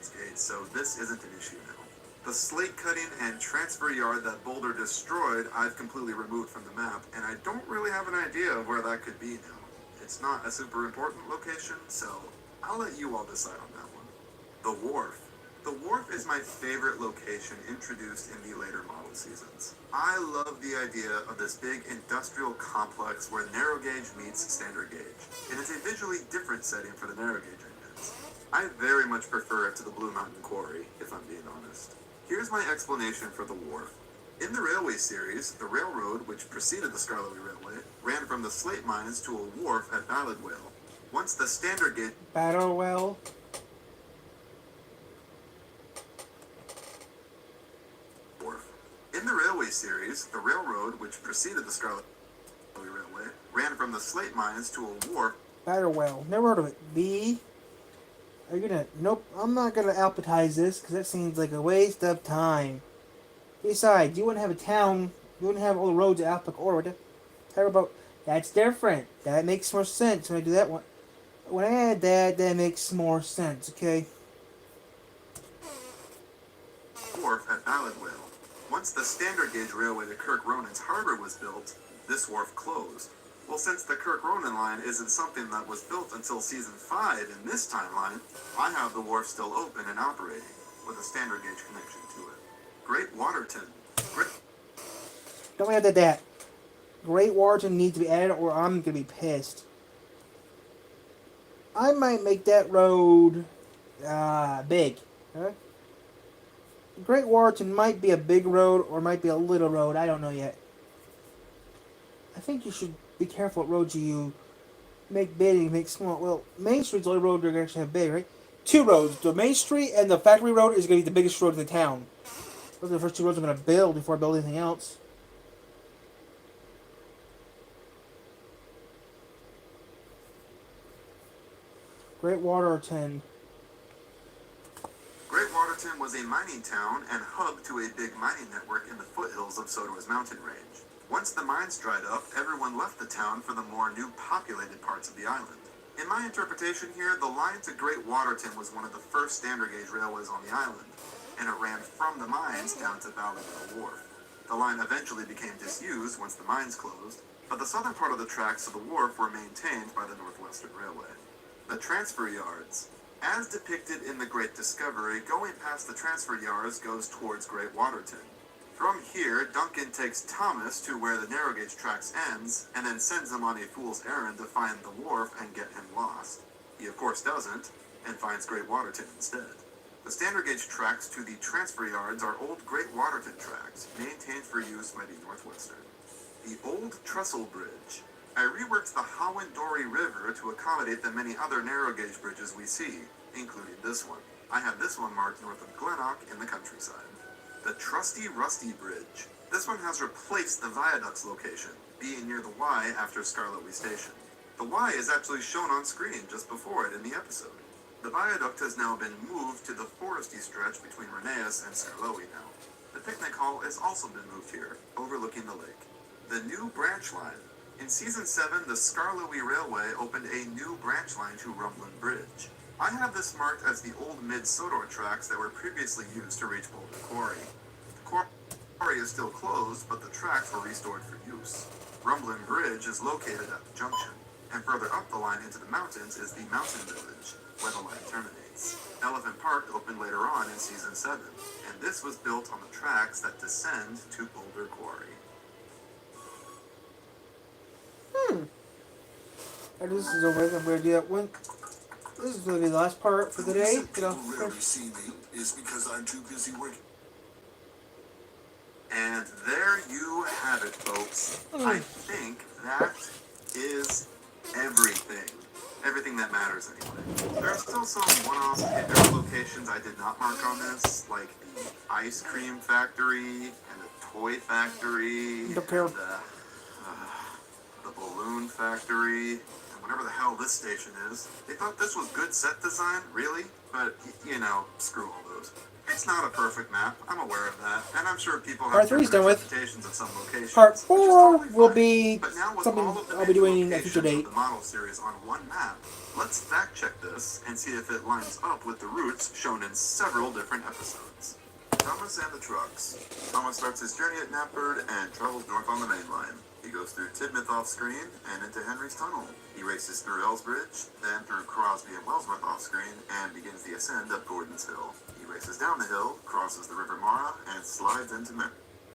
entrance gate, so this isn't an issue now. The slate cutting and transfer yard that Boulder destroyed, I've completely removed from the map, and I don't really have an idea of where that could be now. It's not a super important location, so I'll let you all decide on that one. The Wharf. The Wharf is my favorite location introduced in the later model seasons. I love the idea of this big industrial complex where narrow gauge meets standard gauge, and it's a visually different setting for the narrow gauge engines. I very much prefer it to the Blue Mountain Quarry, if I'm being honest. Here's my explanation for the Wharf. In the Railway series, the railroad, which preceded the Skarloey Railway, ran from the slate mines to a wharf at Ballad Whale. Once the standard gauge Battle well. Wharf. In the Railway series, the railroad, which preceded the Skarloey Railway, ran from the slate mines to a wharf. Battle well. Never heard of it. B. Are you gonna? Nope. I'm not gonna appetize this because that seems like a waste of time. Besides, you wouldn't have a town. You wouldn't have all the roads at Alpic or How about? That's different. That makes more sense when I do that one. When I add that, that makes more sense. Okay. Wharf at Ballad Whale. Once the standard gauge railway to Kirk Ronan's harbor was built, this wharf closed. Well, since the Kirk Ronan line isn't something that was built until season 5 in this timeline, I have the wharf still open and operating, with a standard gauge connection to it. Great Waterton. Don't add that. Great Waterton needs to be added or I'm gonna be pissed. I might make that road big. Huh? Great Waterton might be a big road or might be a little road. I don't know yet. I think you should be careful what roads you make big and make small. Well, Main Street's the only road you're going to actually have big, right? 2 roads. The Main Street and the Factory Road is going to be the biggest road in the town. Those are the first 2 roads I'm going to build before I build anything else. Great Waterton. Great Waterton was a mining town and hub to a big mining network in the foothills of Sodor's mountain range. Once the mines dried up, everyone left the town for the more new populated parts of the island. In my interpretation here, the line to Great Waterton was one of the first standard gauge railways on the island, and it ran from the mines down to Balladale Wharf. The line eventually became disused once the mines closed, but the southern part of the tracks to the wharf were maintained by the Northwestern Railway. The transfer yards. As depicted in The Great Discovery, going past the transfer yards goes towards Great Waterton. From here, Duncan takes Thomas to where the narrow gauge tracks ends, and then sends him on a fool's errand to find the wharf and get him lost. He of course doesn't, and finds Great Waterton instead. The standard gauge tracks to the transfer yards are old Great Waterton tracks, maintained for use by the Northwestern. The old Trestle Bridge. I reworked the Howendoree River to accommodate the many other narrow gauge bridges we see, including this one. I have this one marked north of Glennock in the countryside. The Trusty Rusty Bridge. This one has replaced the viaduct's location, being near the Y after Skarloey Station. The Y is actually shown on screen just before it in the episode. The viaduct has now been moved to the foresty stretch between Rheneas and Skarloey now. The picnic hall has also been moved here, overlooking the lake. The new branch line. In Season 7, the Skarloey Railway opened a new branch line to Rumblin Bridge. I have this marked as the old mid-Sodor tracks that were previously used to reach Boulder Quarry. The quarry is still closed, but the tracks were restored for use. Rumblin Bridge is located at the junction, and further up the line into the mountains is the Mountain Village, where the line terminates. Elephant Park opened later on in Season 7, and this was built on the tracks that descend to Boulder Quarry. This is over. I'm going to do that one. This is going to be the last part for the day. People rarely see me is because I'm too busy working. And there you have it, folks. I think that is everything. Everything that matters, anyway. There are still some one-off hit locations I did not mark on this, like the ice cream factory and the toy factory, and the balloon factory, and whatever the hell this station is. They thought this was good set design, really? but, you know, screw all those. It's not a perfect map, I'm aware of that, and I'm sure people Part have 3 is different done with. interpretations of some locations. Part which is 4 totally will fine. be But now with something all of the I'll be major doing at a future locations date. of the model series on one map, let's fact check this and see if it lines up with the routes shown in several different episodes. Thomas and the Trucks. Thomas starts his journey at Knapford and travels north on the main line. He goes through Tidmouth off screen and into Henry's Tunnel. He races through Ellsbridge, then through Crosby and Wellsworth off screen, and begins the ascend up Gordon's Hill. He races down the hill, crosses the River Mara, and slides into Merritt.